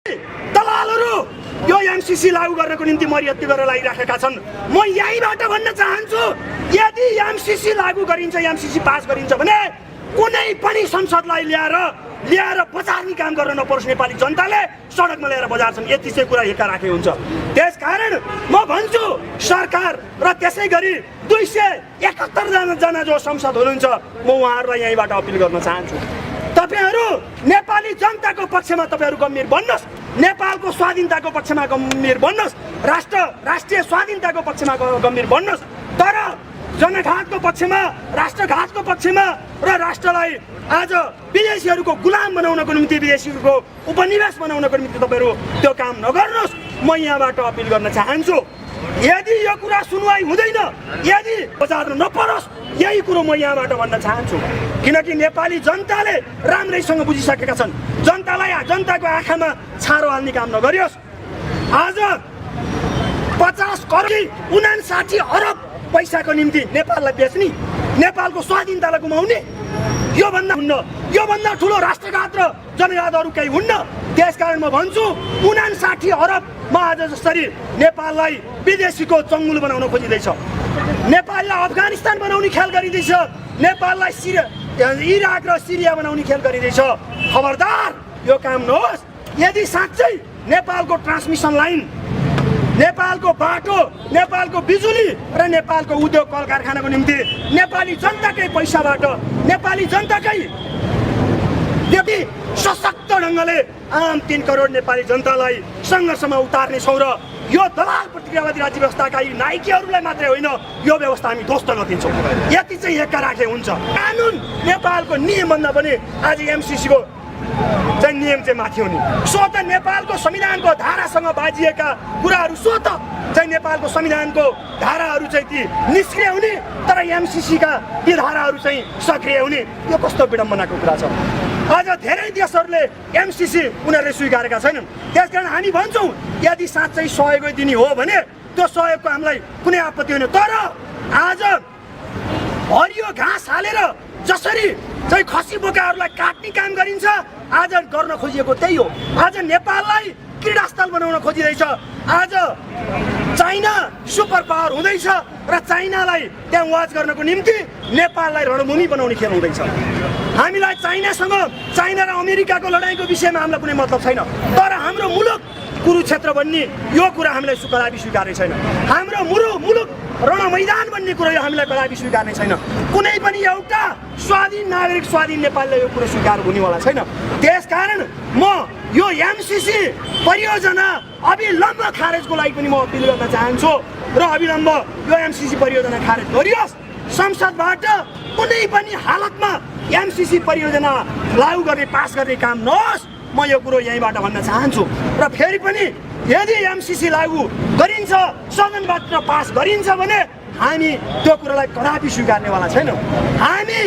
दलालहरू यो एमसीसी लागू गर्नको निम्ति मर्यादा गरेर लागिराखेका छन्। म यहीँबाट भन्न चाहन्छु, यदि एमसीसी लागू गरिन्छ, एमसीसी पास गरिन्छ भने कुनै पनि संसदलाई ल्याएर बजार्ने काम गर्न नपरोस्। नेपाली जनताले सडकमा ल्याएर बजार्छन्, यति चाहिँ कुरा एका राखे हुन्छ। त्यसकारण म भन्छु सरकार र त्यसै गरी 271 जना जो संसद हुनुहुन्छ, म उहाँहरूलाई यहीँबाट अपिल गर्न चाहन्छु, तपाईहरू नेपाली जनताको पक्षमा तपाईहरू गम्भीर बन्नुहोस्, नेपालको स्वाधीनताको पक्षमा गम्भीर बन्नुहोस्, राष्ट्रिय स्वाधीनताको पक्षमा गम्भीर बन्नुहोस्। तर जनघातको पक्षमा, राष्ट्रघातको पक्षमा र राष्ट्रलाई आज विदेशीहरूको गुलाम बनाउनको निम्ति, विदेशीहरूको उपनिवेश बनाउनको निम्ति तपाईहरू त्यो काम नगर्नुहोस्। म यहाँबाट अपिल गर्न चाहन्छु, यदि यो कुरा सुनवाई हुँदैन, यदि बजार्न नपरोस्, यही कुरो म यहाँबाट भन्न चाहन्छु। किनकि नेपाली जनताले राम्रैसँग बुझिसकेका छन्, जनताको आँखामा छारो हाल्ने काम नगरियोस्। आज 50 करोड 59 अरब पैसाको निम्ति नेपाललाई बेच्ने, नेपालको स्वाधीनतालाई गुमाउने, योभन्दा ठुलो राष्ट्रघात र जनघात अरू केही हुन्न। त्यसकारण म भन्छु 59 अरबमा आज जसरी नेपाललाई विदेशीको चङ्गुल बनाउन खोजिँदैछ, नेपाललाई अफगानिस्तान बनाउने ख्याल गरिँदैछ, नेपाललाई इराक र सिरिया बनाउने ख्याल गरिँदैछ। खबरदार यो काम नहोस्। यदि साँच्चै नेपालको ट्रान्समिसन लाइन, नेपालको बाटो, नेपालको बिजुली र नेपालको उद्योग कल कारखानाको निम्ति नेपाली जनताकै पैसाबाट, नेपाली जनताकै त्यति सशक्त ढङ्गले आम 3 करोड नेपाली जनतालाई सङ्घर्षमा उतार्ने छौँ र यो दलाल प्रतिक्रियावादी राज्य व्यवस्थाका नायकहरूलाई मात्रै होइन, यो व्यवस्था हामी ध्वस्त गरिदिन्छौँ। यति चाहिँ एका राखे हुन्छ। कानुन नेपालको नियमभन्दा पनि आज एमसीसीको चाहिँ नियम चाहिँ माथि हुने। स्वत नेपालको संविधानको धारासँग बाजिएका कुराहरू स्वत चाहिँ नेपालको संविधानको धाराहरू चाहिँ ती निष्क्रिय हुने, तर एमसीसीका ती धाराहरू चाहिँ सक्रिय हुने। यो कस्तो विडम्बनाको कुरा छ। आज धेरै देशहरूले एमसीसी उनीहरूले स्वीकारेका छैनन्। त्यसकारण हामी भन्छौँ यदि साँच्चै सहयोग दिने हो भने त्यो सहयोगको हामीलाई कुनै आपत्ति होइन। तर आज हरियो घाँस हालेर जसरी चाहिँ खसी बोकाहरूलाई काट्ने काम गरिन्छ, आज गर्न खोजिएको त्यही हो। आज नेपाललाई क्रीडास्थल बनाउन खोजिँदैछ। आज चाइना सुपर पावर हुँदैछ र चाइनालाई त्यहाँ वाच गर्नको निम्ति नेपाललाई रणभूमि बनाउने खेल हुँदैछ। हामीलाई चाइना र अमेरिकाको लडाइँको विषयमा हामीलाई कुनै मतलब छैन, तर हाम्रो मुलुक कुरुक्षेत्र बन्ने यो कुरा हामीलाई कदापि स्वीकार्ने छैन। हाम्रो मुलुक रणमैदान बन्ने कुरो यो हामीलाई कदापि स्वीकार्ने छैन। कुनै पनि एउटा स्वाधीन नागरिक, स्वाधीन नेपालले यो कुरो स्वीकार हुनेवाला छैन। त्यसकारण म यो एमसीसी परियोजना अविलम्ब खारेजको लागि पनि म अपिल गर्न चाहन्छु र अविलम्ब यो एमसीसी परियोजना खारेज गरियोस्। संसदबाट कुनै पनि हालतमा एमसीसी परियोजना लागू गर्ने, पास गर्ने काम नहोस्। म यो कुरो यहीँबाट भन्न चाहन्छु। र फेरि पनि यदि एमसीसी लागू गरिन्छ, सदनबाट पास गरिन्छ भने हामी त्यो कुरोलाई कदापि स्वीकार्नेवाला छैनौँ। हामी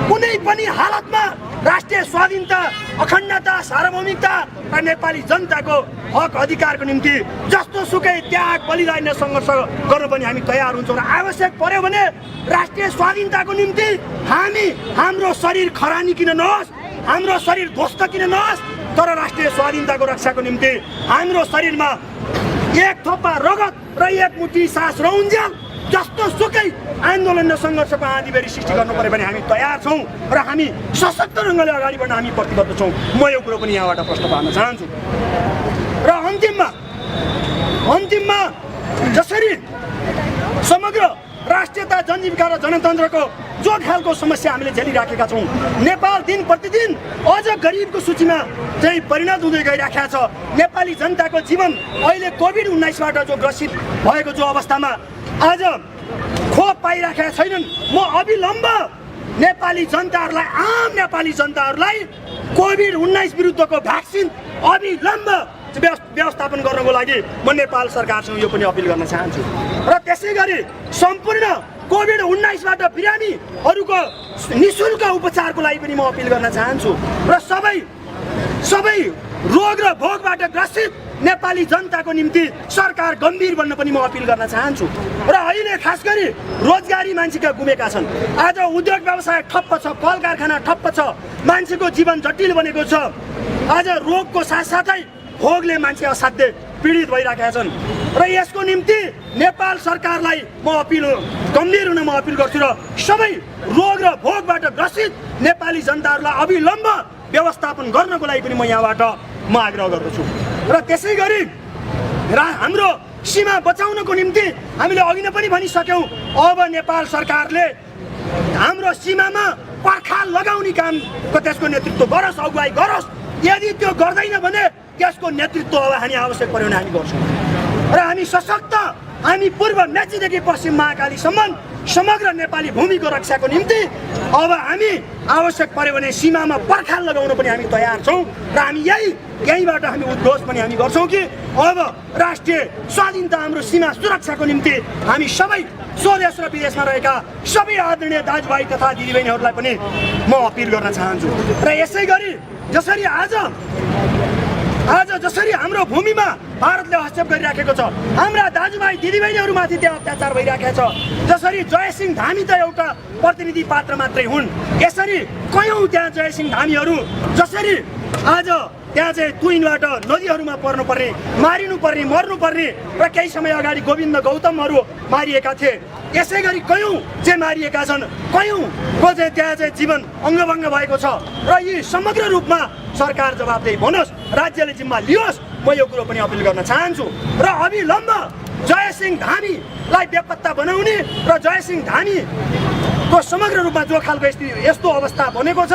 कुनै पनि हालतमा राष्ट्रिय स्वाधीनता, अखण्डता, सार्वभौमिकता र नेपाली जनताको हक अधिकारको निम्ति जस्तो सुकै त्याग, बलिदान र सङ्घर्ष गर्न पनि हामी तयार हुन्छौँ। र आवश्यक पर्यो भने राष्ट्रिय स्वाधीनताको निम्ति हाम्रो शरीर खरानी किन नहोस्, हाम्रो शरीर ध्वस्त किन नहोस्, तर राष्ट्रिय स्वाधीनताको रक्षाको निम्ति हाम्रो शरीरमा एक थोपा रगत र एक मुठी सास रहन्जेल जस्तो सुकै आन्दोलन र सङ्घर्षको आँधीबेरी सृष्टि गर्नु पर्यो भने हामी तयार छौँ र हामी सशक्त ढङ्गले अगाडि बढ्न हामी प्रतिबद्ध छौँ। म यो कुरो पनि यहाँबाट प्रश्न पार्न चाहन्छु। र अन्तिममा जसरी समग्र राष्ट्रियता, जनजीविका र जनतन्त्रको जो खालको समस्या हामीले झेलिराखेका छौँ, नेपाल दिन प्रतिदिन अझ गरिबको सूचीमा चाहिँ परिणत हुँदै गइराखेको छ। नेपाली जनताको जीवन अहिले कोभिड-19बाट जो ग्रसित भएको जो अवस्थामा आज खोप पाइराखेका छैनन्। म अविलम्ब नेपाली जनताहरूलाई, आम नेपाली जनताहरूलाई कोभिड-19 विरुद्धको भ्याक्सिन अविलम्ब व्यवस्थापन गर्नको लागि म नेपाल सरकारसँग यो पनि अपिल गर्न चाहन्छु। र त्यसै गरी सम्पूर्ण कोभिड-19बाट बिरामीहरूको निःशुल्क उपचारको लागि पनि म अपिल गर्न चाहन्छु। र सबै रोग र भोगबाट ग्रसित नेपाली जनताको निम्ति सरकार गम्भीर बन्न पनि म अपिल गर्न चाहन्छु। र अहिले खास गरी रोजगारी मान्छेका गुमेका छन्। आज उद्योग व्यवसाय ठप्प छ, कल कारखाना ठप्प छ, मान्छेको जीवन जटिल बनेको छ। आज रोगको साथसाथै भोगले मान्छे असाध्य पीडित भइराखेका छन् र यसको निम्ति नेपाल सरकारलाई म गम्भीर हुन म अपिल गर्छु र सबै रोग र भोगबाट ग्रसित नेपाली जनताहरूलाई अविलम्ब व्यवस्थापन गर्नको लागि पनि म यहाँबाट आग्रह गर्दछु र त्यसै गरी हाम्रो सीमा बचाउनको निम्ति हामीले अघि नै पनि भनिसक्यौँ अब नेपाल सरकारले हाम्रो सीमामा पर्खाल लगाउने कामको त्यसको नेतृत्व गरोस्, अगुवाई गरोस्। यदि त्यो गर्दैन भने त्यसको नेतृत्व अब हामी आवश्यक पर्यो भने हामी गर्छौँ र हामी सशक्त, हामी पूर्व मेचीदेखि पश्चिम महाकालीसम्म समग्र नेपाली भूमिको रक्षाको निम्ति अब हामी आवश्यक पर्यो भने सीमामा पर्खाल लगाउन पनि हामी तयार छौँ र हामी यहीँबाट हामी उद्घोष पनि हामी गर्छौँ कि अब राष्ट्रिय स्वाधीनता हाम्रो सीमा सुरक्षाको निम्ति हामी सबै स्वदेश र विदेशमा रहेका सबै आदरणीय दाजुभाइ तथा दिदीबहिनीहरूलाई पनि म अपिल गर्न चाहन्छु र यसै गरी जसरी आज जसरी हाम्रो भूमिमा भारतले हस्तक्षेप गरिराखेको छ, हाम्रा दाजुभाइ दिदीबहिनीहरूमाथि त्यहाँ अत्याचार भइराखेको छ, जसरी जयसिंह धामी त एउटा प्रतिनिधि पात्र मात्रै हुन्, यसरी कयौँ त्यहाँ जयसिंह धामीहरू जसरी आज त्यहाँ चाहिँ तुइनबाट नदीहरूमा पर्नुपर्ने, मारिनुपर्ने, मर्नुपर्ने र केही समय अगाडि गोविन्द गौतमहरू मारिएका थिए, यसै गरी कयौँ चाहिँ मारिएका छन्, कयौँको चाहिँ त्यहाँ चाहिँ जीवन अङ्गभङ्ग भएको छ र यी समग्र रूपमा सरकार जवाबदेही बनोस्, राज्यले जिम्मा लियोस्। म यो कुरो पनि अपिल गर्न चाहन्छु र अविलम्ब जयसिंह धामीलाई बेपत्ता बनाउने र जयसिंह धामीको समग्र रूपमा जो खालको यस्तो अवस्था बनेको छ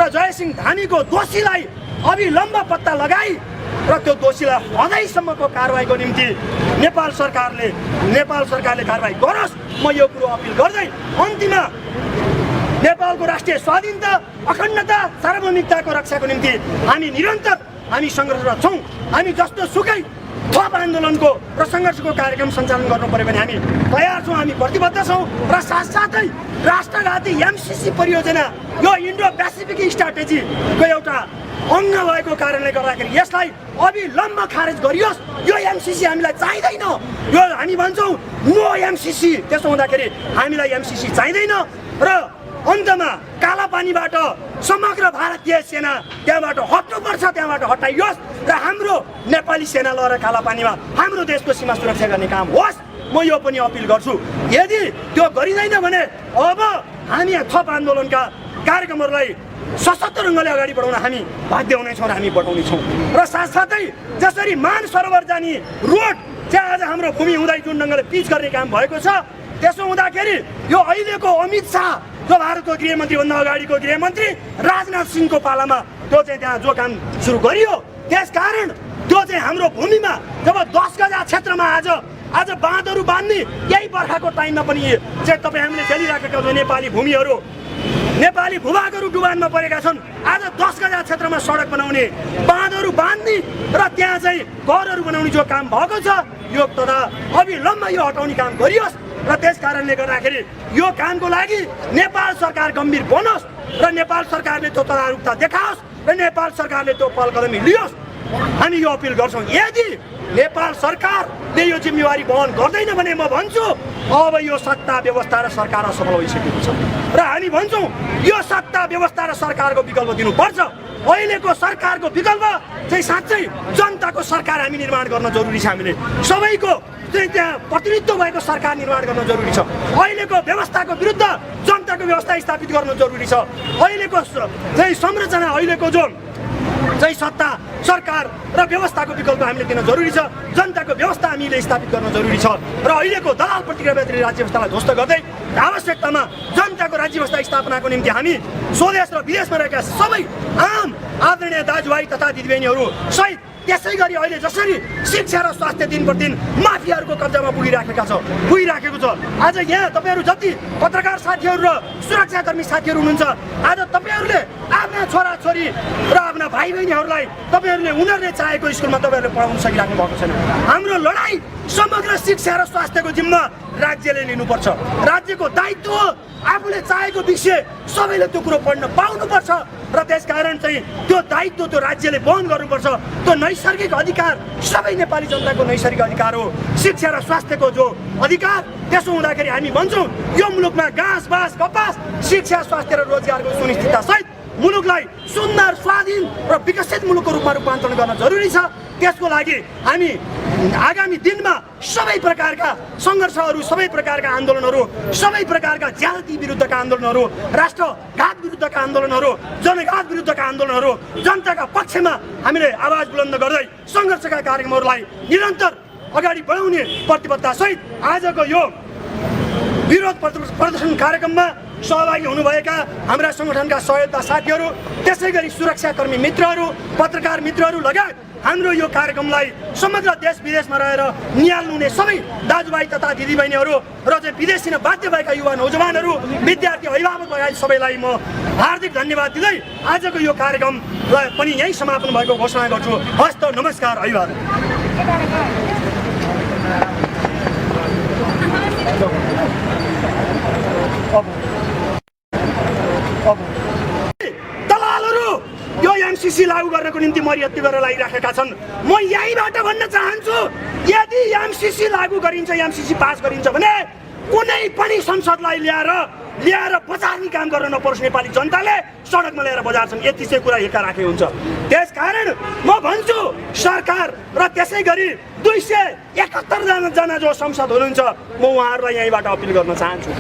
र जयसिंह धामीको दोषीलाई अविलम्ब पत्ता लगाई र त्यो दोषीलाई हदैसम्मको कारवाहीको निम्ति नेपाल सरकारले कारवाही गरोस्। म यो कुरो अपिल गर्दै अन्तिममा नेपालको राष्ट्रिय स्वाधीनता, अखण्डता, सार्वभौमिकताको रक्षाको निम्ति हामी निरन्तर हामी सङ्घर्षरत छौँ। हामी जस्तो सुकै थप आन्दोलनको र सङ्घर्षको कार्यक्रम सञ्चालन गर्नु पर्यो भने हामी तयार छौँ, हामी प्रतिबद्ध छौँ र साथसाथै राष्ट्रघाती एमसिसी परियोजना यो इन्डो पेसिफिक स्ट्राटेजीको एउटा अङ्ग भएको कारणले गर्दाखेरि यसलाई अविलम्ब खारेज गरियोस्। यो एमसिसी हामीलाई चाहिँदैन, यो हामी भन्छौँ नो एमसिसी। त्यसो हुँदाखेरि हामीलाई एमसिसी चाहिँदैन र अन्तमा कालापानीबाट समग्र भारतीय सेना त्यहाँबाट हट्नुपर्छ, त्यहाँबाट हटाइयोस् र हाम्रो नेपाली सेना लगेर कालापानीमा हाम्रो देशको सीमा सुरक्षा गर्ने काम होस्। म यो पनि अपिल गर्छु। यदि त्यो गरिँदैन भने अब हामी थप आन्दोलनका कार्यक्रमहरूलाई सशक्त ढङ्गले अगाडि बढाउन हामी बाध्य हुनेछौँ र हामी बढाउनेछौँ र साथसाथै जसरी मानसरोवर जाने रोड चाहिँ आज हाम्रो भूमि हुँदै जुन ढङ्गले पिच गर्ने काम भएको छ, त्यसो हुँदाखेरि यो अहिलेको अमित शाह जो भारतको गृहमन्त्रीभन्दा अगाडिको गृहमन्त्री राजनाथ सिंहको पालामा त्यो चाहिँ त्यहाँ जो काम सुरु गरियो, त्यसकारण त्यो चाहिँ हाम्रो भूमिमा जब 10 गजा क्षेत्रमा आज बाँधहरू बाँध्ने यही बर्खाको टाइममा पनि चाहिँ तपाईँ हामीले झेलिराखेका छौँ। नेपाली भूभागहरू डुबानमा परेका छन्। आज 10 गजा क्षेत्रमा सडक बनाउने, बाँधहरू बाँध्ने र त्यहाँ चाहिँ घरहरू बनाउने जो काम भएको छ, यो तथा अविलम्ब यो हटाउने काम गरियोस् र त्यस कारणले गर्दाखेरि यो कामको लागि नेपाल सरकार गम्भीर बनोस् र नेपाल सरकारले त्यो तदारुकता देखाओस् र नेपाल सरकारले त्यो पहल कदमी लियोस्। हामी यो अपिल गर्छौँ। यदि नेपाल सरकारले यो जिम्मेवारी वहन गर्दैन भने म भन्छु अब यो सत्ता व्यवस्था र सरकार असफल भइसकेको छ र हामी भन्छौँ यो सत्ता व्यवस्था र सरकारको विकल्प दिनुपर्छ। अहिलेको सरकारको विकल्प चाहिँ साँच्चै जनताको सरकार हामी निर्माण गर्न जरुरी छ। हामीले सबैको चाहिँ त्यहाँ प्रतिनिधित्व भएको सरकार निर्माण गर्न जरुरी छ। अहिलेको व्यवस्थाको विरुद्ध जनताको व्यवस्था स्थापित गर्न जरुरी छ। अहिलेको चाहिँ संरचना, अहिलेको जो चाहिँ सत्ता, सरकार र व्यवस्थाको विकल्प हामीले दिन जरुरी छ। जनताको व्यवस्था हामीले स्थापित गर्न जरुरी छ र अहिलेको दलाल प्रतिक्रियावादी राज्य व्यवस्थालाई ध्वस्त गर्दै आवश्यकतामा जनताको राज्य व्यवस्था स्थापनाको निम्ति हामी स्वदेश र विदेशमा रहेका सबै आम आदरणीय दाजुभाइ तथा दिदीबहिनीहरू सहित त्यसै गरी अहिले जसरी शिक्षा र स्वास्थ्य दिन प्रतिदिन माफियाहरूको कब्जामा पुगिराखेको छ, आज यहाँ तपाईँहरू जति पत्रकार साथीहरू र सुरक्षाकर्मी साथीहरू हुनुहुन्छ, आज तपाईँहरूले आफ्ना छोराछोरी र आफ्ना भाइ बहिनीहरूलाई तपाईँहरूले उनीहरूले चाहेको स्कुलमा तपाईँहरूले पढाउन सकिराख्नु भएको छैन। हाम्रो लडाइँ समग्र शिक्षा र स्वास्थ्यको जिम्मा राज्यले लिनुपर्छ। राज्यको दायित्व हो आफूले चाहेको विषय सबैले त्यो कुरो पढ्न पाउनुपर्छ र त्यसकारण चाहिँ त्यो दायित्व त्यो राज्यले वहन गर्नुपर्छ। त्यो नैसर्गिक अधिकार सबै नेपाली जनताको नैसर्गिक अधिकार हो, शिक्षा र स्वास्थ्यको जो अधिकार। त्यसो हुँदाखेरि हामी भन्छौँ यो मुलुकमा घाँस बाँस कपास शिक्षा स्वास्थ्य र रोजगारको सुनिश्चितता सहित मुलुकलाई सुन्दर स्वाधीन र विकसित मुलुकको रूपमा रूपान्तरण गर्न जरुरी छ। त्यसको लागि हामी आगामी दिनमा सबै प्रकारका सङ्घर्षहरू, सबै प्रकारका आन्दोलनहरू, सबै प्रकारका ज्यादती विरुद्धका आन्दोलनहरू, राष्ट्रघात विरुद्धका आन्दोलनहरू, जनघात विरुद्धका आन्दोलनहरू, जनताका पक्षमा हामीले आवाज बुलन्द गर्दै सङ्घर्षका कार्यक्रमहरूलाई निरन्तर अगाडि बढाउने प्रतिबद्धतासहित आजको यो विरोध प्रदर्शन कार्यक्रममा सहभागी हुनुभएका हाम्रा सङ्गठनका सहयोगका साथीहरू, त्यसै गरी सुरक्षाकर्मी मित्रहरू, पत्रकार मित्रहरू लगायत हाम्रो यो कार्यक्रमलाई समग्र देश विदेशमा रहेर निहाल्नुहुने सबै दाजुभाइ तथा दिदीबहिनीहरू र चाहिँ विदेशिन बाध्य भएका युवा नौजवानहरू, विद्यार्थी, अभिभावक लगायत सबैलाई म हार्दिक धन्यवाद दिँदै आजको यो कार्यक्रमलाई पनि यहीँ समापन भएको घोषणा गर्छु। हस्त, नमस्कार, अभिवादन। दलालहरू यो एमसीसी लागू गर्नको निम्ति मर्यादा गरेर लागिराखेका छन्। म यहीँबाट भन्न चाहन्छु, यदि एमसीसी लागू गरिन्छ, एमसीसी पास गरिन्छ भने कुनै पनि संसदलाई ल्याएर बजार्ने काम गर्न नपरोस्। नेपाली जनताले सडकमा ल्याएर बजार्छन्, यति चाहिँ कुरा एका राखे हुन्छ। त्यसकारण म भन्छु सरकार र त्यसै गरी 271 जना जो संसद हुनुहुन्छ, म उहाँहरूलाई यहीँबाट अपिल गर्न चाहन्छु,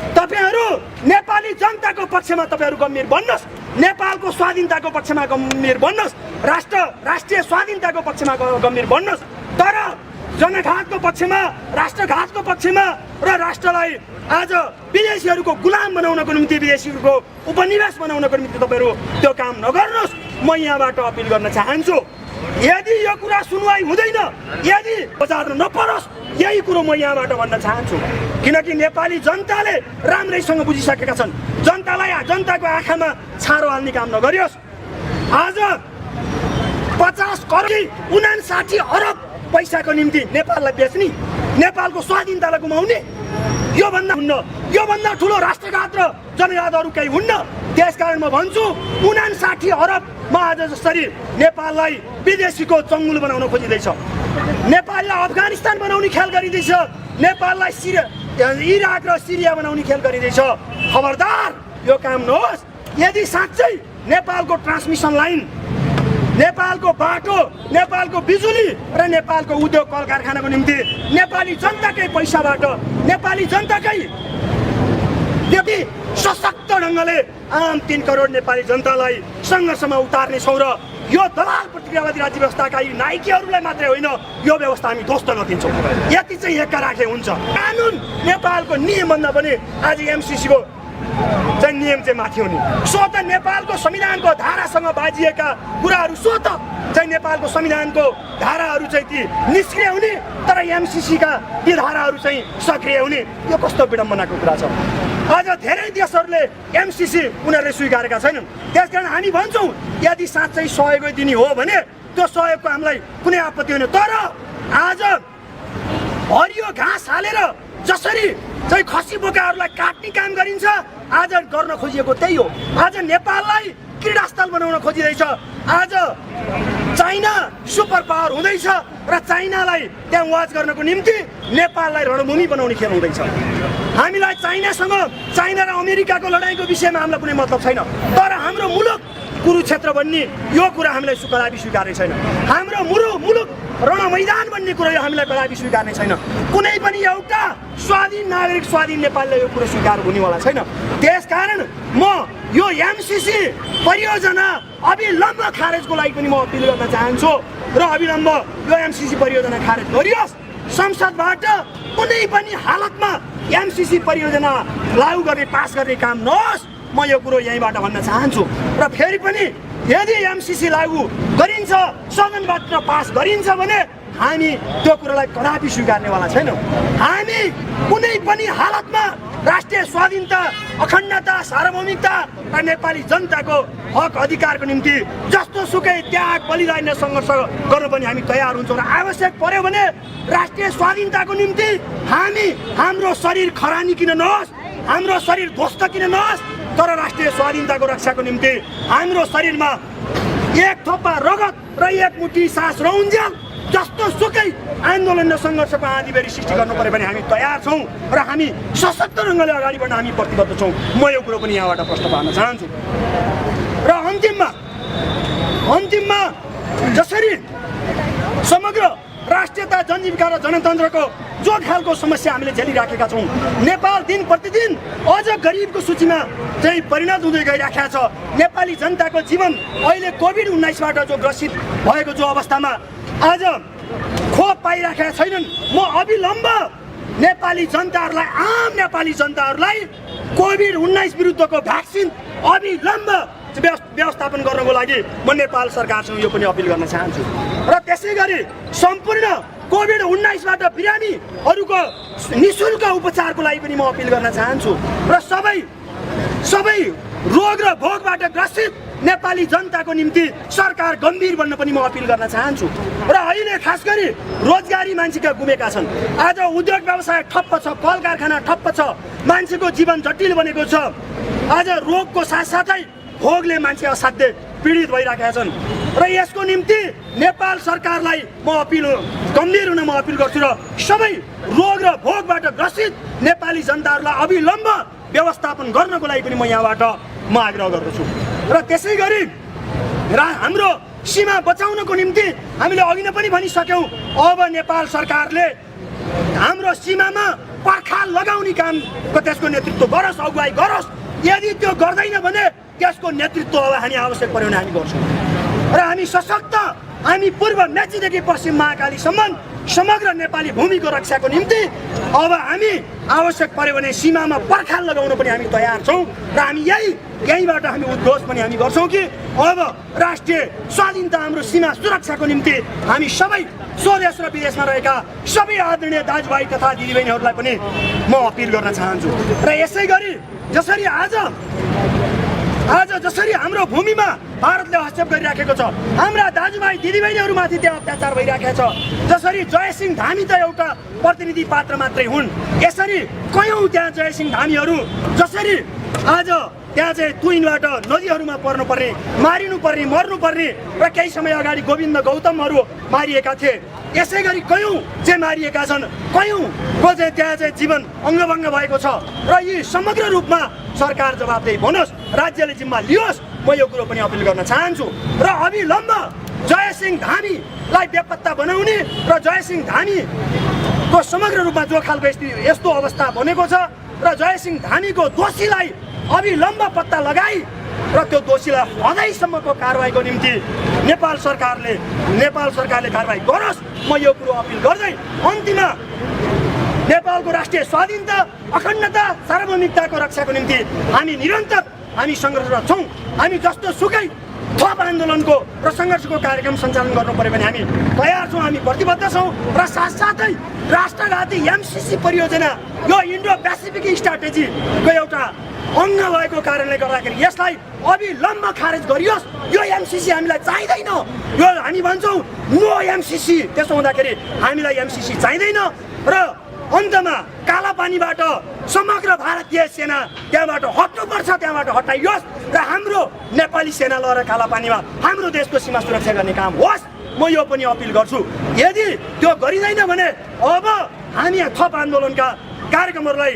तपाईहरू नेपाली जनताको पक्षमा तपाईहरू गम्भीर बन्नुहोस्, नेपालको स्वाधीनताको पक्षमा गम्भीर बन्नुहोस्, राष्ट्रिय स्वाधीनताको पक्षमा गम्भीर बन्नुहोस्। तर जनघातको पक्षमा, राष्ट्रघातको पक्षमा र राष्ट्रलाई आज विदेशीहरूको गुलाम बनाउनको निम्ति, विदेशीहरूको उपनिवेश बनाउनको निम्ति तपाईहरू त्यो काम नगर्नुहोस्। म यहाँबाट अपिल गर्न चाहन्छु, यदि यो कुरा सुनवाई हुँदैन, यदि बजार्न नपरोस्, यही कुरो म यहाँबाट भन्न चाहन्छु। किनकि नेपाली जनताले राम्रैसँग बुझिसकेका छन्, जनताको आँखामा छारो हाल्ने काम नगरियोस्। आज 50 करोड 59 अरब पैसाको निम्ति नेपाललाई बेच्ने, नेपालको स्वाधीनतालाई गुमाउने, योभन्दा ठुलो राष्ट्रघात र जनघातहरू केही हुन्न। त्यसकारण म भन्छु 59 अरबमा आज जसरी नेपाललाई विदेशीको चङ्गुल बनाउन खोजिँदैछ, नेपाललाई अफगानिस्तान बनाउने ख्याल गरिँदैछ, नेपाललाई इराक र सिरिया बनाउने ख्याल गरिँदैछ। खबरदार यो काम नहोस्। यदि साँच्चै नेपालको ट्रान्समिसन लाइन, नेपालको बाटो, नेपालको बिजुली र नेपालको उद्योग कल कारखानाको निम्ति नेपाली जनताकै पैसाबाट, नेपाली जनताकै त्यति सशक्त ढङ्गले आम 3 करोड नेपाली जनतालाई सङ्घर्षमा उतार्ने छौँ र यो दलाल प्रतिक्रियावादी राज्य व्यवस्थाका यी नायकीहरूलाई मात्रै होइन, यो व्यवस्था हामी ध्वस्त गरिदिन्छौँ। यति चाहिँ एका राखे हुन्छ। कानुन नेपालको नियमभन्दा पनि आज एमसीसीको चाहिँ नियम चाहिँ माथि हुने। सो त नेपालको संविधानको धारासँग बाजिएका कुराहरू, सो त चाहिँ नेपालको संविधानको धाराहरू चाहिँ ती निष्क्रिय हुने, तर एमसीसीका ती धाराहरू चाहिँ सक्रिय हुने। यो कस्तो विडम्बनाको कुरा छ। आज धेरै देशहरूले एमसीसी उनीहरूले स्वीकारेका छैनन्। त्यसकारण हामी भन्छौँ, यदि साँच्चै सहयोग दिने हो भने त्यो सहयोगको हामीलाई कुनै आपत्ति होइन। तर आज हरियो घाँस हालेर जसरी चाहिँ खसी बोकाहरूलाई काट्ने काम गरिन्छ, आज गर्न खोजिएको त्यही हो। आज नेपाललाई क्रीडास्थल बनाउन खोजिँदैछ। आज चाइना सुपर पावर हुँदैछ र चाइनालाई त्यहाँ वाच गर्नको निम्ति नेपाललाई रणभूमि बनाउने खेल हुँदैछ। हामीलाई चाइना र अमेरिकाको लडाइँको विषयमा हामीलाई कुनै मतलब छैन। तर हाम्रो मुलुक कुरुक्षेत्र बन्ने यो कुरा हामीलाई कदापि स्वीकार्ने छैन। हाम्रो मुलुक रण मैदान बन्ने कुरो यो हामीलाई कदापि स्वीकार्ने छैन। कुनै पनि एउटा स्वाधीन नागरिक, स्वाधीन नेपालले यो कुरो स्वीकार हुनेवाला छैन। त्यसकारण म यो एमसीसी परियोजना अविलम्ब खारेजको लागि पनि म अपिल गर्न चाहन्छु र अविलम्ब यो एमसीसी परियोजना खारेज गरियोस्। संसदबाट कुनै पनि हालतमा एमसीसी परियोजना लागू गर्ने, पास गर्ने काम नहोस्। म यो कुरो यहीँबाट भन्न चाहन्छु। र फेरि पनि यदि एमसीसी लागू गरिन्छ, सदनबाट पास गरिन्छ भने हामी त्यो कुरोलाई कदापि स्वीकार्नेवाला छैनौँ। हामी कुनै पनि हालतमा राष्ट्रिय स्वाधीनता, अखण्डता, सार्वभौमिकता र नेपाली जनताको हक अधिकारको निम्ति जस्तो सुकै त्याग, बलिदान र सङ्घर्ष गर्न पनि हामी तयार हुन्छौँ। र आवश्यक पर्यो भने राष्ट्रिय स्वाधीनताको निम्ति हाम्रो शरीर खरानी किन नहोस्, हाम्रो शरीर ध्वस्त किन नहोस्, तर राष्ट्रिय स्वाधीनताको रक्षाको निम्ति हाम्रो शरीरमा एक थोपा रगत र एक मुठी सास रहन्जेल जस्तो सुकै आन्दोलन र सङ्घर्षको आँधीबेरी सृष्टि गर्नु पर्यो भने हामी तयार छौँ र हामी सशक्त ढङ्गले अगाडि बढ्न हामी प्रतिबद्ध छौँ। म यो कुरो पनि यहाँबाट प्रश्न पार्न चाहन्छु। र अन्तिममा जसरी समग्र राष्ट्रियता जनजीविका र जनतन्त्रको जो खालको समस्या हामीले झेलिराखेका छौँ, नेपाल दिन प्रतिदिन अझ गरिबको सूचीमा चाहिँ परिणत हुँदै गइराखेको छ। नेपाली जनताको जीवन अहिले कोभिड-19बाट जो ग्रसित भएको जो अवस्थामा आज खोप पाइराखेका छैनन्। म अविलम्ब नेपाली जनताहरूलाई, आम नेपाली जनताहरूलाई कोभिड-19 विरुद्धको भ्याक्सिन अविलम्ब व्यवस्थापन गर्नको लागि म नेपाल सरकारसँग यो पनि अपिल गर्न चाहन्छु। र त्यसै गरी सम्पूर्ण कोभिड-19बाट बिरामीहरूको निःशुल्क उपचारको लागि पनि म अपिल गर्न चाहन्छु। र सबै रोग र भोगबाट ग्रसित नेपाली जनताको निम्ति सरकार गम्भीर बन्न पनि म अपिल गर्न चाहन्छु। र अहिले खास गरी रोजगारी मान्छेका गुमेका छन्। आज उद्योग व्यवसाय ठप्प छ, कल कारखाना ठप्प छ, मान्छेको जीवन जटिल बनेको छ। आज रोगको साथसाथै भोगले मान्छे असाध्य पीडित भइराखेका छन्। र यसको निम्ति नेपाल सरकारलाई म गम्भीर हुन म अपिल गर्छु र सबै रोग र भोगबाट ग्रसित नेपाली जनताहरूलाई अविलम्ब व्यवस्थापन गर्नको लागि पनि म यहाँबाट आग्रह गर्दछु। र त्यसै गरी हाम्रो सीमा बचाउनको निम्ति हामीले अघि नै पनि भनिसक्यौँ, अब नेपाल सरकारले हाम्रो सीमामा पर्खाल लगाउने कामको त्यसको नेतृत्व गरोस्, अगुवाई गरोस्। यदि त्यो गर्दैन भने त्यसको नेतृत्व अब हामी आवश्यक पर्यो भने हामी गर्छौँ। र हामी सशक्त, हामी पूर्व मेचीदेखि पश्चिम महाकालीसम्म समग्र नेपाली भूमिको रक्षाको निम्ति अब हामी आवश्यक पर्यो भने सीमामा पर्खाल लगाउन पनि हामी तयार छौँ। र हामी यहीँबाट हामी उद्घोष पनि हामी गर्छौँ कि अब राष्ट्रिय स्वाधीनता, हाम्रो सीमा सुरक्षाको निम्ति हामी सबै स्वदेश र विदेशमा रहेका सबै आदरणीय दाजुभाइ तथा दिदीबहिनीहरूलाई पनि म अपिल गर्न चाहन्छु। र यसै गरी जसरी आज जसरी हाम्रो भूमिमा भारतले हस्तक्षेप गरिराखेको छ, हाम्रा दाजुभाइ दिदीबहिनीहरूमाथि त्यहाँ अत्याचार भइराखेको छ। जसरी जयसिंह धामी त एउटा प्रतिनिधि पात्र मात्रै हुन्, यसरी कयौँ त्यहाँ जयसिंह धामीहरू जसरी आज त्यहाँ चाहिँ तुइनबाट नदीहरूमा पर्नुपर्ने, मारिनुपर्ने, मर्नुपर्ने र केही समय अगाडि गोविन्द गौतमहरू मारिएका थिए। यसै गरी कयौँ चाहिँ मारिएका छन्, कयौँको चाहिँ त्यहाँ चाहिँ जीवन अङ्गभङ्ग भएको छ। र यी समग्र रूपमा सरकार जवाबदेही बनोस्, राज्यले जिम्मा लियोस्, म यो कुरो पनि अपिल गर्न चाहन्छु। र अविलम्ब जयसिंह धामीलाई बेपत्ता बनाउने र जयसिंह धामीको समग्र रूपमा जो खालको यस्तो अवस्था बनेको छ र जयसिंह धामीको दोषीलाई अविलम्ब पत्ता लगाई र त्यो दोषीलाई हदैसम्मको कारवाहीको निम्ति नेपाल सरकारले कारवाही गरोस्। म यो कुरो अपिल गर्दै अन्तिममा नेपालको राष्ट्रिय स्वाधीनता, अखण्डता, सार्वभौमिकताको रक्षाको निम्ति हामी निरन्तर सङ्घर्षरत छौँ। हामी जस्तो सुकै थप आन्दोलनको र सङ्घर्षको कार्यक्रम सञ्चालन गर्नु पर्यो भने हामी तयार छौँ, हामी प्रतिबद्ध छौँ। र साथसाथै राष्ट्रघाती एमसिसी परियोजना यो इन्डो पेसिफिक स्ट्राटेजीको एउटा अङ्ग भएको कारणले गर्दाखेरि यसलाई अविलम्ब खारेज गरियोस्। यो एमसिसी हामीलाई चाहिँदैन, यो हामी भन्छौँ नो एमसिसी। त्यसो हुँदाखेरि हामीलाई एमसिसी चाहिँदैन। र अन्तमा कालापानीबाट समग्र भारतीय सेना त्यहाँबाट हट्नुपर्छ, त्यहाँबाट हटाइयोस् र हाम्रो नेपाली सेना लगेर कालापानीमा हाम्रो देशको सीमा सुरक्षा गर्ने काम होस्। म यो पनि अपिल गर्छु। यदि त्यो गरिँदैन भने अब हामी थप आन्दोलनका कार्यक्रमहरूलाई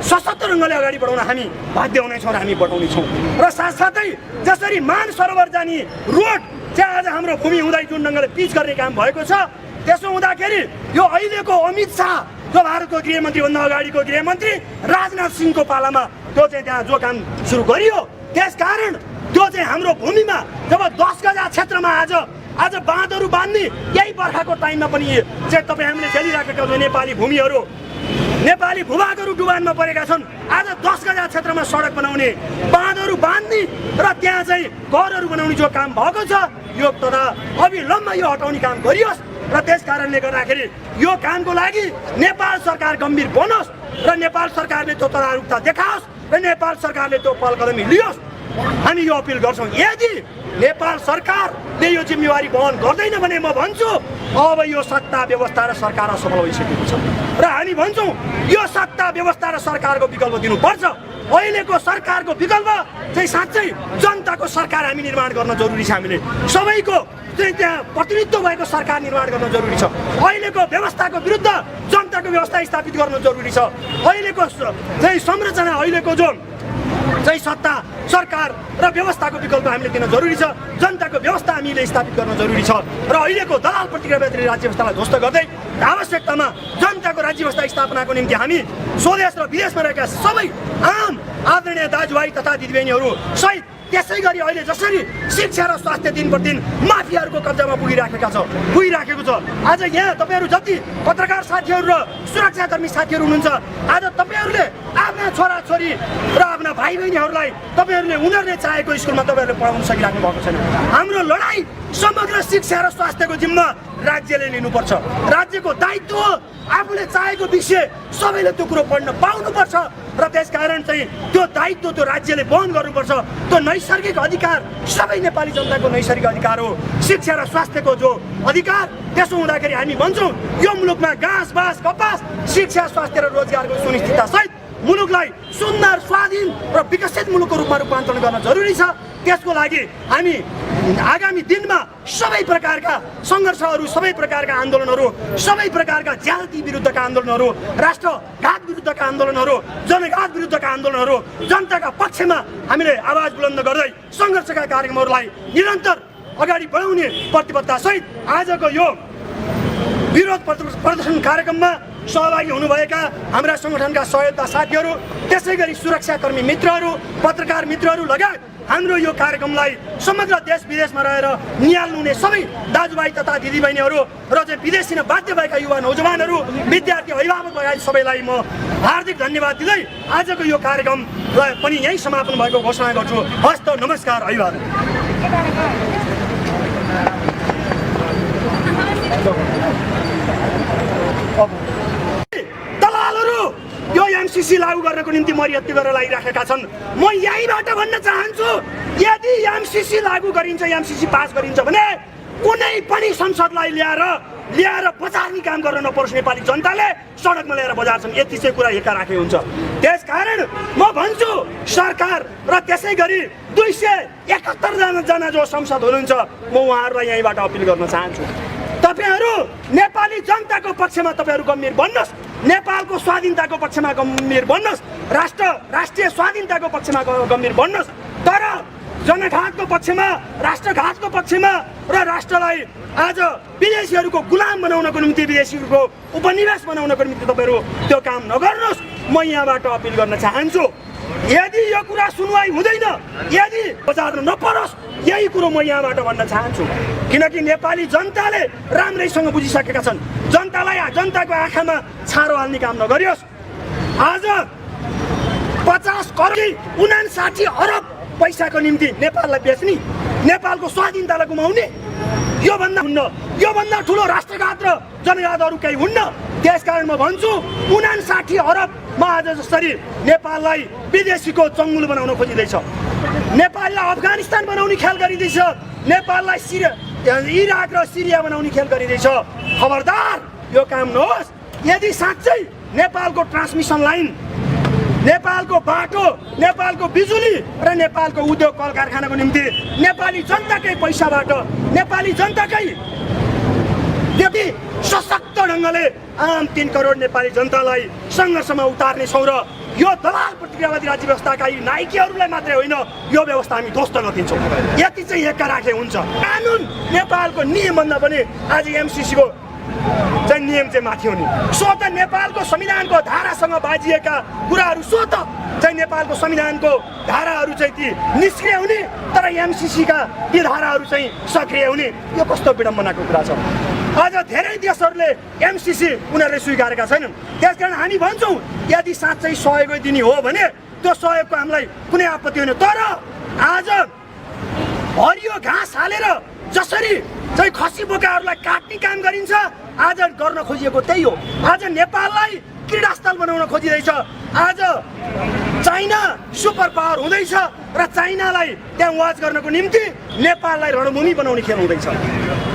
सशक्त ढङ्गले अगाडि बढाउन हामी बाध्य हुनेछौँ र हामी बढाउनेछौँ। र साथसाथै जसरी मानसरोवर जाने रोड चाहिँ आज हाम्रो भूमि हुँदै जुन ढङ्गले पिच गर्ने काम भएको छ, त्यसो हुँदाखेरि यो अहिलेको अमित शाह जो भारतको गृहमन्त्रीभन्दा अगाडिको गृहमन्त्री राजनाथ सिंहको पालामा त्यो चाहिँ त्यहाँ जो काम सुरु गरियो, त्यसकारण त्यो चाहिँ हाम्रो भूमिमा जब 10 गजा क्षेत्रमा आज बाँधहरू बाँध्ने यही बर्खाको टाइममा पनि चाहिँ तपाईँ हामीले झेलिराखेका नेपाली भूमिहरू, नेपाली भूभागहरू डुबानमा परेका छन्। आज 10 गजा क्षेत्रमा सडक बनाउने, बाँधहरू बाँध्ने र त्यहाँ चाहिँ घरहरू बनाउने जो काम भएको छ, यो तथा अविलम्ब यो हटाउने काम गरियोस्। र त्यस कारणले गर्दाखेरि यो कामको लागि नेपाल सरकार गम्भीर बनोस् र नेपाल सरकारले त्यो तदारुकता देखाओस् र नेपाल सरकारले त्यो पहल कदमी लियोस्। हामी यो अपिल गर्छौँ। यदि नेपाल सरकारले यो जिम्मेवारी वहन गर्दैन भने म भन्छु अब यो सत्ता व्यवस्था र सरकार असफल भइसकेको छ। र हामी भन्छौँ यो सत्ता व्यवस्था र सरकारको विकल्प दिनुपर्छ। अहिलेको सरकारको विकल्प चाहिँ साँच्चै जनताको सरकार हामी निर्माण गर्न जरुरी छ। हामीले सबैको चाहिँ त्यहाँ प्रतिनिधित्व भएको सरकार निर्माण गर्न जरुरी छ। अहिलेको व्यवस्थाको विरुद्ध जनताको व्यवस्था स्थापित गर्न जरुरी छ। अहिलेको चाहिँ संरचना, अहिलेको जो चाहिँ सत्ता सरकार र व्यवस्थाको विकल्प हामीले दिन जरुरी छ। जनताको व्यवस्था हामीले स्थापित गर्न जरुरी छ र अहिलेको दलाल प्रतिक्रियावादी राज्य व्यवस्थालाई ध्वस्त गर्दै आवश्यकतामा जनताको राज्य व्यवस्था स्थापनाको निम्ति हामी स्वदेश र विदेशमा रहेका सबै आम आदरणीय दाजुभाइ तथा दिदीबहिनीहरू सहित त्यसै गरी अहिले जसरी शिक्षा र स्वास्थ्य दिन प्रतिदिन माफियाहरूको कब्जामा पुगिराखेको छ। आज यहाँ तपाईँहरू जति पत्रकार साथीहरू र सुरक्षाकर्मी साथीहरू हुनुहुन्छ, आज तपाईँहरूले आफ्ना छोराछोरी र आफ्ना भाइ बहिनीहरूलाई तपाईँहरूले उनीहरूले चाहेको स्कुलमा तपाईँहरूले पढाउन सकिराख्नु भएको छैन। हाम्रो लडाइँ समग्र शिक्षा र स्वास्थ्यको जिम्मा राज्यले लिनुपर्छ। राज्यको दायित्व हो आफूले चाहेको विषय सबैले त्यो कुरो पढ्न पाउनुपर्छ र त्यसकारण चाहिँ त्यो दायित्व त्यो राज्यले वहन गर्नुपर्छ। त्यो नैसर्गिक अधिकार सबै नेपाली जनताको नैसर्गिक अधिकार हो, शिक्षा र स्वास्थ्यको जो अधिकार। त्यसो हुँदाखेरि हामी भन्छौँ यो मुलुकमा घाँस बाँस कपास शिक्षा स्वास्थ्य र रोजगारको सुनिश्चितता सहित मुलुकलाई सुन्दर स्वाधीन र विकसित मुलुकको रूपमा रूपान्तरण गर्न जरुरी छ। त्यसको लागि हामी आगामी दिनमा सबै प्रकारका सङ्घर्षहरू, सबै प्रकारका आन्दोलनहरू, सबै प्रकारका ज्यादती विरुद्धका आन्दोलनहरू, राष्ट्रघात विरुद्धका आन्दोलनहरू, जनघात विरुद्धका आन्दोलनहरू, जनताका पक्षमा हामीले आवाज बुलन्द गर्दै सङ्घर्षका कार्यक्रमहरूलाई निरन्तर अगाडि बढाउने प्रतिबद्धतासहित आजको यो विरोध प्रदर्शन कार्यक्रममा सहभागी हुनुभएका हाम्रा सङ्गठनका सहयोगका साथीहरू, त्यसै गरी सुरक्षाकर्मी मित्रहरू, पत्रकार मित्रहरू लगायत हाम्रो यो कार्यक्रमलाई समग्र देश विदेशमा रहेर निहाल्नुहुने सबै दाजुभाइ तथा दिदीबहिनीहरू र चाहिँ विदेशी बाध्य भएका युवा नौजवानहरू, विद्यार्थी अभिभावक लगायत सबैलाई म हार्दिक धन्यवाद दिँदै आजको यो कार्यक्रमलाई पनि यहीँ समापन भएको घोषणा गर्छु। हस्त नमस्कार, अभिवादन। दलालहरू यो एमसीसी लागू गर्नको निम्ति मर्यादा गरेर लागिराखेका छन्। म यहीँबाट भन्न चाहन्छु, यदि एमसीसी लागू गरिन्छ, एमसीसी पास गरिन्छ भने कुनै पनि संसदलाई ल्याएर बजार्ने काम गर्न नपरोस्। नेपाली जनताले सडकमा ल्याएर बजार्छन्, यति चाहिँ कुरा एका राखे हुन्छ। त्यसकारण म भन्छु सरकार र त्यसै गरी 271 जना जो संसद हुनुहुन्छ, म उहाँहरूलाई यहीँबाट अपिल गर्न चाहन्छु, तपाईहरू नेपाली जनताको पक्षमा तपाईँहरू गम्भीर बन्नुहोस्, नेपालको स्वाधीनताको पक्षमा गम्भीर बन्नुहोस्, राष्ट्रिय स्वाधीनताको पक्षमा गम्भीर बन्नुहोस्। तर जनघातको पक्षमा, राष्ट्रघातको पक्षमा र राष्ट्रलाई आज विदेशीहरूको गुलाम बनाउनको निम्ति, विदेशीहरूको उपनिवेश बनाउनको निम्ति तपाईँहरू त्यो काम नगर्नुहोस्। म यहाँबाट अपिल गर्न चाहन्छु, यदि यो कुरा सुनवाई हुँदैन, यदि बजार्न नपरोस्, यही कुरो म यहाँबाट भन्न चाहन्छु। किनकि नेपाली जनताले राम्रैसँग बुझिसकेका छन्, जनताको आँखामा छारो हाल्ने काम नगरियोस्। आज 50 करोड 59 अरब पैसाको निम्ति नेपाललाई बेच्ने, नेपालको स्वाधीनतालाई गुमाउने, योभन्दा ठुलो राष्ट्रघात र जनघात अरू केही हुन्न। त्यसकारण म भन्छु 59 अरबमा आज जसरी नेपाललाई विदेशीको चङ्गुल बनाउन खोजिँदैछ, नेपाललाई अफगानिस्तान बनाउने ख्याल गरिँदैछ, नेपाललाई इराक र सिरिया बनाउने ख्याल गरिँदैछ। खबरदार यो काम नहोस्। यदि साँच्चै नेपालको ट्रान्समिसन लाइन, नेपालको बाटो, नेपालको बिजुली र नेपालको उद्योग कल कारखानाको निम्ति नेपाली जनताकै पैसाबाट, नेपाली जनताकै यदि सशक्त ढङ्गले आम 3 करोड नेपाली जनतालाई सङ्घर्षमा उतार्ने छौँ र यो दलाल प्रतिक्रियावादी राज्य व्यवस्थाका नायकीहरूलाई मात्रै होइन, यो व्यवस्था हामी ध्वस्त गरिदिन्छौँ। यति चाहिँ एका राखे हुन्छ। कानुन नेपालको नियमभन्दा पनि आज एमसीसीको चाहिँ नियम चाहिँ माथि हुने। स्वत नेपालको संविधानको धारासँग बाजिएका कुराहरू स्वत चाहिँ नेपालको संविधानको धाराहरू चाहिँ ती निष्क्रिय हुने, तर एमसीसीका ती धाराहरू चाहिँ सक्रिय हुने। यो कस्तो विडम्बनाको कुरा छ। आज धेरै देशहरूले एमसीसी उनीहरूले स्वीकारेका छैनन्। त्यसकारण हामी भन्छौँ यदि साँच्चै सहयोग दिने हो भने त्यो सहयोगको हामीलाई कुनै आपत्ति होइन। तर आज हरियो घाँस हालेर जसरी चाहिँ खसी बोकाहरूलाई काट्ने काम गरिन्छ, आज गर्न खोजिएको त्यही हो। आज नेपाललाई क्रीडास्थल बनाउन खोजिँदैछ। आज चाइना सुपर पावर हुँदैछ र चाइनालाई त्यहाँ वाच गर्नको निम्ति नेपाललाई रणभूमि बनाउने खेल हुँदैछ।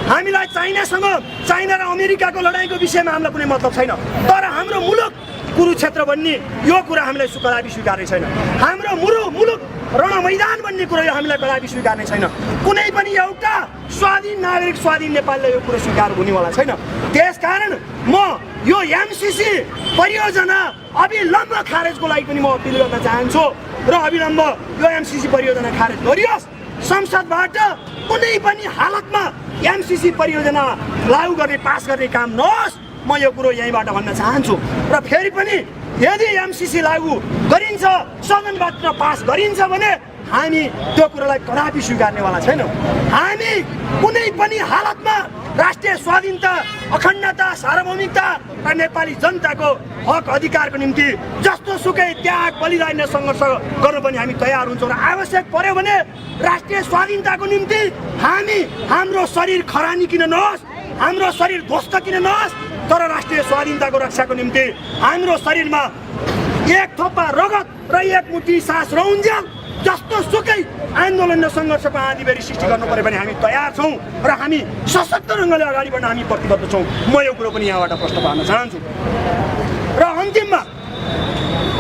हामीलाई चाइना र अमेरिकाको लडाइँको विषयमा हामीलाई कुनै मतलब छैन, तर हाम्रो मुलुक कुरुक्षेत्र भन्ने यो कुरा हामीलाई कदापि स्वीकार्ने छैन। हाम्रो मुलुक रणमैदान भन्ने कुरो हामीलाई कदापि स्वीकार्ने छैन। कुनै पनि एउटा स्वाधीन नागरिक, स्वाधीन नेपालले यो कुरो स्वीकार हुनेवाला छैन। त्यसकारण म यो एमसीसी परियोजना अविलम्ब खारेजको लागि पनि म अपिल गर्न चाहन्छु। र अविलम्ब यो एमसीसी परियोजना खारेज गरियोस्। संसदबाट कुनै पनि हालतमा एमसीसी परियोजना लागू गर्ने पास गर्ने काम नहोस्। म यो कुरो यहीँबाट भन्न चाहन्छु। र फेरि पनि यदि एमसीसी लागू गरिन्छ, सदनबाट पास गरिन्छ भने हामी त्यो कुरोलाई कदापि स्वीकार्नेवाला छैनौँ। हामी कुनै पनि हालतमा राष्ट्रिय स्वाधीनता, अखण्डता, सार्वभौमिकता र नेपाली जनताको हक अधिकारको निम्ति जस्तो सुकै त्याग, बलिदान र सङ्घर्ष गर्न पनि हामी तयार हुन्छौँ। र आवश्यक पर्यो भने राष्ट्रिय स्वाधीनताको निम्ति हामी हाम्रो शरीर खरानी किन नहोस्, हाम्रो शरीर ध्वस्त किन नहोस्, तर राष्ट्रिय स्वाधीनताको रक्षाको निम्ति हाम्रो शरीरमा एक थोपा रगत र एक मुठी सास रहन्जेल जस्तो सुकै आन्दोलन र सङ्घर्षको आँधीबेरी सृष्टि गर्नु पर्यो भने हामी तयार छौँ र हामी सशक्त ढङ्गले अगाडि बढ्न हामी प्रतिबद्ध छौँ। म यो कुरो पनि यहाँबाट प्रश्न पार्न चाहन्छु। र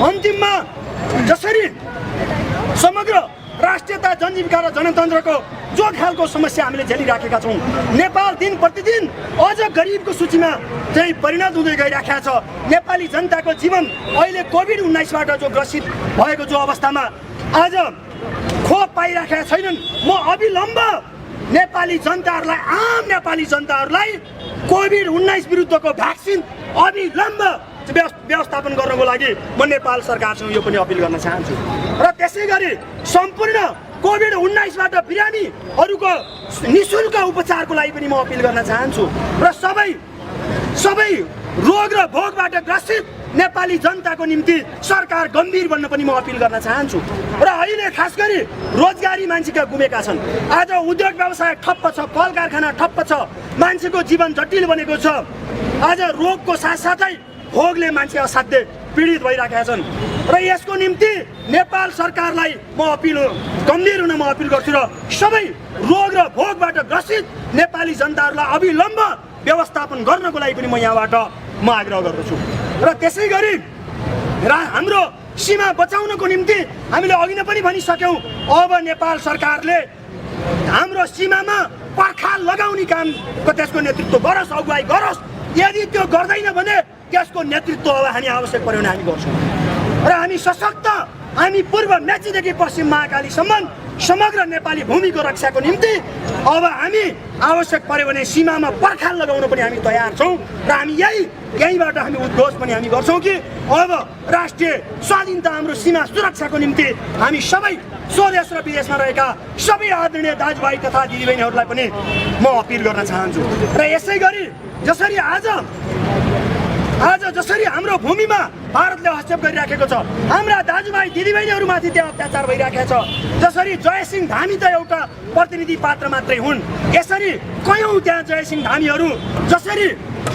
अन्तिममा जसरी समग्र राष्ट्रियता, जनजीविका र जनतन्त्रको जो खालको समस्या हामीले झेलिराखेका छौँ, नेपाल दिन प्रतिदिन अझ गरिबको सूचीमा चाहिँ परिणत हुँदै गइराखेको छ। नेपाली जनताको जीवन अहिले कोभिड-19बाट जो ग्रसित भएको जो अवस्थामा आज खोप पाइराखेका छैनन्। म अविलम्ब नेपाली जनताहरूलाई, आम नेपाली जनताहरूलाई कोभिड-19 विरुद्धको भ्याक्सिन अविलम्ब व्यवस्थापन गर्नको लागि म नेपाल सरकारसँग यो पनि अपिल गर्न चाहन्छु। र त्यसै गरी सम्पूर्ण कोभिड-19बाट बिरामीहरूको निःशुल्क उपचारको लागि पनि म अपिल गर्न चाहन्छु। र सबै रोग र भोगबाट ग्रसित नेपाली जनताको निम्ति सरकार गम्भीर बन्न पनि म अपिल गर्न चाहन्छु। र अहिले खास गरी रोजगारी मान्छेका गुमेका छन्। आज उद्योग व्यवसाय ठप्प छ, कल कारखाना ठप्प छ, मान्छेको जीवन जटिल बनेको छ। आज रोगको साथसाथै भोगले मान्छे असाध्य पीडित भइराखेका छन्। र यसको निम्ति नेपाल सरकारलाई म गम्भीर हुन म अपिल गर्छु र सबै रोग र भोगबाट ग्रसित नेपाली जनताहरूलाई अविलम्ब व्यवस्थापन गर्नको लागि पनि म यहाँबाट आग्रह गर्दछु। र त्यसै गरी हाम्रो सीमा बचाउनको निम्ति हामीले अघि नै पनि भनिसक्यौँ, अब नेपाल सरकारले हाम्रो सीमामा पर्खाल लगाउने कामको त्यसको नेतृत्व गरोस्, अगुवाई गरोस्। यदि त्यो गर्दैन भने त्यसको नेतृत्व अब हामी आवश्यक पर्यो भने हामी गर्छौँ। र हामी सशक्त, हामी पूर्व मेचीदेखि पश्चिम महाकालीसम्म समग्र नेपाली भूमिको रक्षाको निम्ति अब हामी आवश्यक पर्यो भने सीमामा पर्खाल लगाउन पनि हामी तयार छौँ। र हामी यहीँबाट हामी उद्घोष पनि हामी गर्छौँ कि अब राष्ट्रिय स्वाधीनता, हाम्रो सीमा सुरक्षाको निम्ति हामी सबै स्वदेश र विदेशमा रहेका सबै आदरणीय दाजुभाइ तथा दिदीबहिनीहरूलाई पनि म अपिल गर्न चाहन्छु। र यसै गरी जसरी जसरी हाम्रो भूमिमा भारतले हस्तक्षेप गरिराखेको छ, हाम्रा दाजुभाइ दिदीबहिनीहरूमाथि त्यहाँ अत्याचार भइराखेको छ, जसरी जयसिंह धामी त एउटा प्रतिनिधि पात्र मात्रै हुन्, यसरी कयौँ त्यहाँ जयसिंह धामीहरू जसरी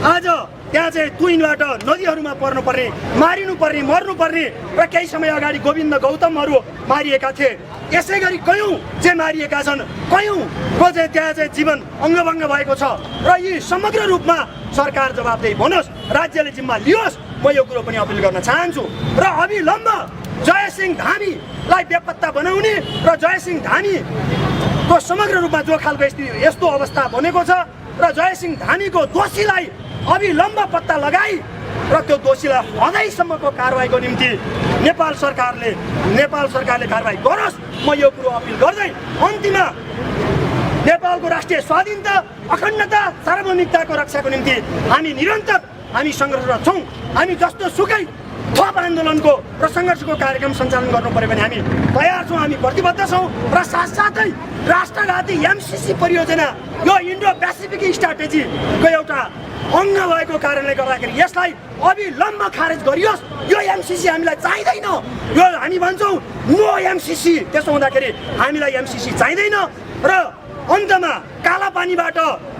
आज त्यहाँ चाहिँ तुइनबाट नदीहरूमा पर्नुपर्ने, मारिनुपर्ने, मर्नुपर्ने र केही समय अगाडि गोविन्द गौतमहरू मारिएका थिए। यसै गरी कयौँ चाहिँ मारिएका छन्, कयौँको चाहिँ त्यहाँ चाहिँ जीवन अङ्गभङ्ग भएको छ। र यी समग्र रूपमा सरकार जवाबदेही बनोस्, राज्यले जिम्मा लियोस्। म यो कुरो पनि अपिल गर्न चाहन्छु। र अविलम्ब जयसिंह धामीलाई बेपत्ता बनाउने र जयसिंह धामीको समग्र रूपमा जो खालको यस्तो अवस्था बनेको छ र जयसिंह धामीको दोषीलाई अविलम्ब पत्ता लगाई र त्यो दोषीलाई हदैसम्मको कारवाहीको निम्ति नेपाल सरकारले कारवाही गरोस्। म यो कुरो अपिल गर्दै अन्तिममा नेपालको राष्ट्रिय स्वाधीनता, अखण्डता, सार्वभौमिकताको रक्षाको निम्ति हामी निरन्तर हामी सङ्घर्षरत छौँ। हामी जस्तो सुकै थप आन्दोलनको र सङ्घर्षको कार्यक्रम सञ्चालन गर्नु पर्यो भने हामी तयार छौँ, हामी प्रतिबद्ध छौँ। र साथसाथै राष्ट्रघाती एमसीसी परियोजना यो इन्डो पेसिफिक स्ट्राटेजीको एउटा अङ्ग भएको कारणले गर्दाखेरि यसलाई अविलम्ब खारेज गरियोस्। यो एमसीसी हामीलाई चाहिँदैन, यो हामी भन्छौँ नो एमसीसी। त्यसो हुँदाखेरि हामीलाई एमसीसी चाहिँदैन। र अन्तमा कालापानीबाट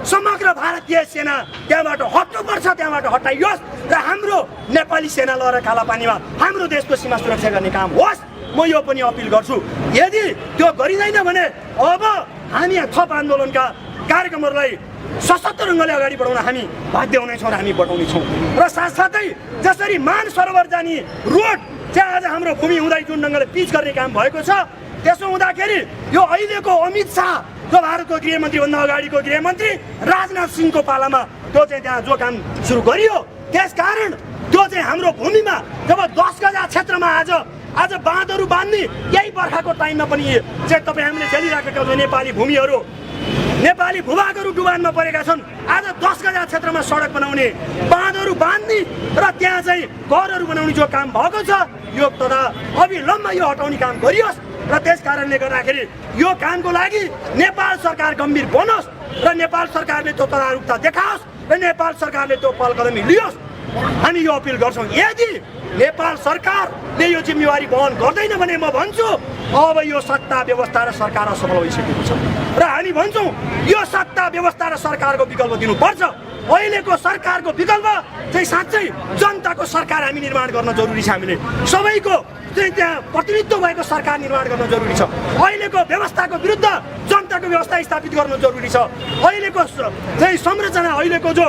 समग्र भारतीय सेना त्यहाँबाट हट्नुपर्छ, त्यहाँबाट हटाइयोस् र हाम्रो नेपाली सेना लगेर कालापानीमा हाम्रो देशको सीमा सुरक्षा गर्ने काम होस्। म यो पनि अपिल गर्छु। यदि त्यो गरिँदैन भने अब हामी थप आन्दोलनका कार्यक्रमहरूलाई सशक्त ढङ्गले अगाडि बढाउन हामी बाध्य हुनेछौँ र हामी बढाउनेछौँ। र साथसाथै जसरी मानसरोवर जाने रोड चाहिँ आज हाम्रो भूमि हुँदै जुन ढङ्गले पिच गर्ने काम भएको छ, त्यसो हुँदाखेरि यो अहिलेको अमित शाह जो भारतको गृहमन्त्रीभन्दा अगाडिको गृहमन्त्री राजनाथ सिंहको पालामा त्यो चाहिँ त्यहाँ जो काम सुरु गरियो, त्यसकारण त्यो चाहिँ हाम्रो भूमिमा जब 10 गजा क्षेत्रमा आज आज बाँधहरू बाँध्ने यही बर्खाको टाइममा पनि चाहिँ तपाईँ हामीले झेलिराखेका छौँ। नेपाली भूमिहरू, नेपाली भूभागहरू डुबानमा परेका छन्। आज 10 गजा क्षेत्रमा सडक बनाउने, बाँधहरू बाँध्ने र त्यहाँ चाहिँ घरहरू बनाउने जो काम भएको छ यो तथा अविलम्ब यो हटाउने काम गरियोस् र त्यस कारणले गर्दाखेरि यो कामको लागि नेपाल सरकार गम्भीर बनोस् र नेपाल सरकारले त्यो तदारुकता देखाओस् र नेपाल सरकारले त्यो पहल कदमी लियोस्। हामी यो अपिल गर्छौँ। यदि नेपाल सरकारले यो जिम्मेवारी वहन गर्दैन भने म भन्छु अब यो सत्ता व्यवस्था र सरकार असफल भइसकेको छ र हामी भन्छौँ यो सत्ता व्यवस्था र सरकारको विकल्प दिनुपर्छ। अहिलेको सरकारको विकल्प चाहिँ साँच्चै जनताको सरकार हामी निर्माण गर्न जरुरी छ। हामीले सबैको चाहिँ त्यहाँ प्रतिनिधित्व भएको सरकार निर्माण गर्न जरुरी छ। अहिलेको व्यवस्थाको विरुद्ध जनताको व्यवस्था स्थापित गर्न जरुरी छ। अहिलेको चाहिँ संरचना, अहिलेको जो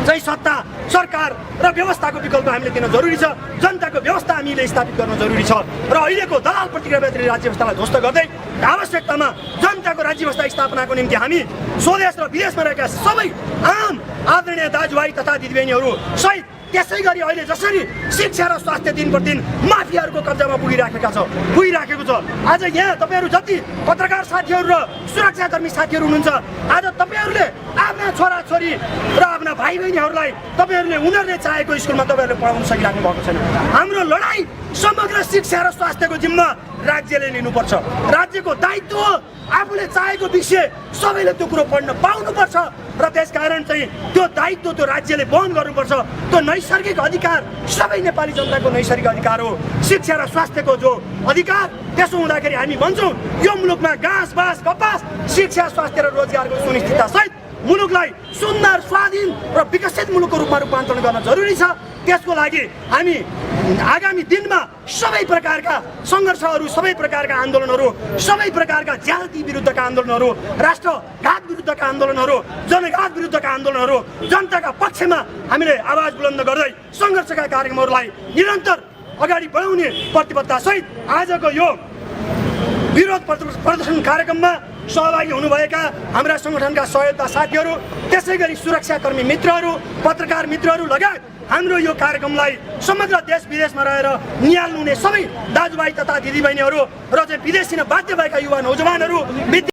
चाहिँ सत्ता सरकार र व्यवस्थाको विकल्प हामीले दिन जरुरी छ। जनताको व्यवस्था हामीले स्थापित गर्न जरुरी छ र अहिलेको दलाल प्रतिक्रियावादी राज्य व्यवस्थालाई ध्वस्त गर्दै आवश्यकतामा जनताको राज्य व्यवस्था स्थापनाको निम्ति हामी स्वदेश र विदेशमा रहेका सबै आम आदरणीय दाजुभाइ तथा दिदीबहिनीहरू सहित त्यसै गरी अहिले जसरी शिक्षा र स्वास्थ्य दिन प्रतिदिन माफियाहरूको कब्जामा पुगिराखेको छ। आज यहाँ तपाईँहरू जति पत्रकार साथीहरू र सुरक्षाकर्मी साथीहरू हुनुहुन्छ, आज तपाईँहरूले आफ्ना छोराछोरी र आफ्ना भाइ बहिनीहरूलाई तपाईँहरूले उनीहरूले चाहेको स्कुलमा तपाईँहरूले पढाउन सकिराख्नु भएको छैन। हाम्रो लडाइँ समग्र शिक्षा र स्वास्थ्यको जिम्मा राज्यले लिनुपर्छ। राज्यको दायित्व हो आफूले चाहेको विषय सबैले त्यो कुरो पढ्न पाउनुपर्छ र त्यसकारण चाहिँ त्यो दायित्व त्यो राज्यले वहन गर्नुपर्छ। त्यो नैसर्गिक अधिकार सबै नेपाली जनताको नैसर्गिक अधिकार हो, शिक्षा र स्वास्थ्यको जो अधिकार। त्यसो हुँदाखेरि हामी भन्छौँ यो मुलुकमा घाँस बाँस कपास शिक्षा स्वास्थ्य र रोजगारको सुनिश्चितता सहित मुलुकलाई सुन्दर स्वाधीन र विकसित मुलुकको रूपमा रूपान्तरण गर्न जरुरी छ। त्यसको लागि हामी आगामी दिनमा सबै प्रकारका सङ्घर्षहरू, सबै प्रकारका आन्दोलनहरू, सबै प्रकारका ज्यादती विरुद्धका आन्दोलनहरू, राष्ट्रघात विरुद्धका आन्दोलनहरू, जनघात विरुद्धका आन्दोलनहरू, जनताका पक्षमा हामीले आवाज बुलन्द गर्दै सङ्घर्षका कार्यक्रमहरूलाई निरन्तर अगाडि बढाउने प्रतिबद्धता सहित आजको यो विरोध प्रदर्शन कार्यक्रममा सहभागी हुनुभएका हाम्रा सङ्गठनका सहयोगका साथीहरू, त्यसै गरी सुरक्षाकर्मी मित्रहरू, पत्रकार मित्रहरू लगायत हाम्रो यो कार्यक्रमलाई समग्र देश विदेशमा रहेर निहाल्नुहुने सबै दाजुभाइ तथा दिदीबहिनीहरू र चाहिँ विदेश बाध्य भएका युवा नौजवानहरू,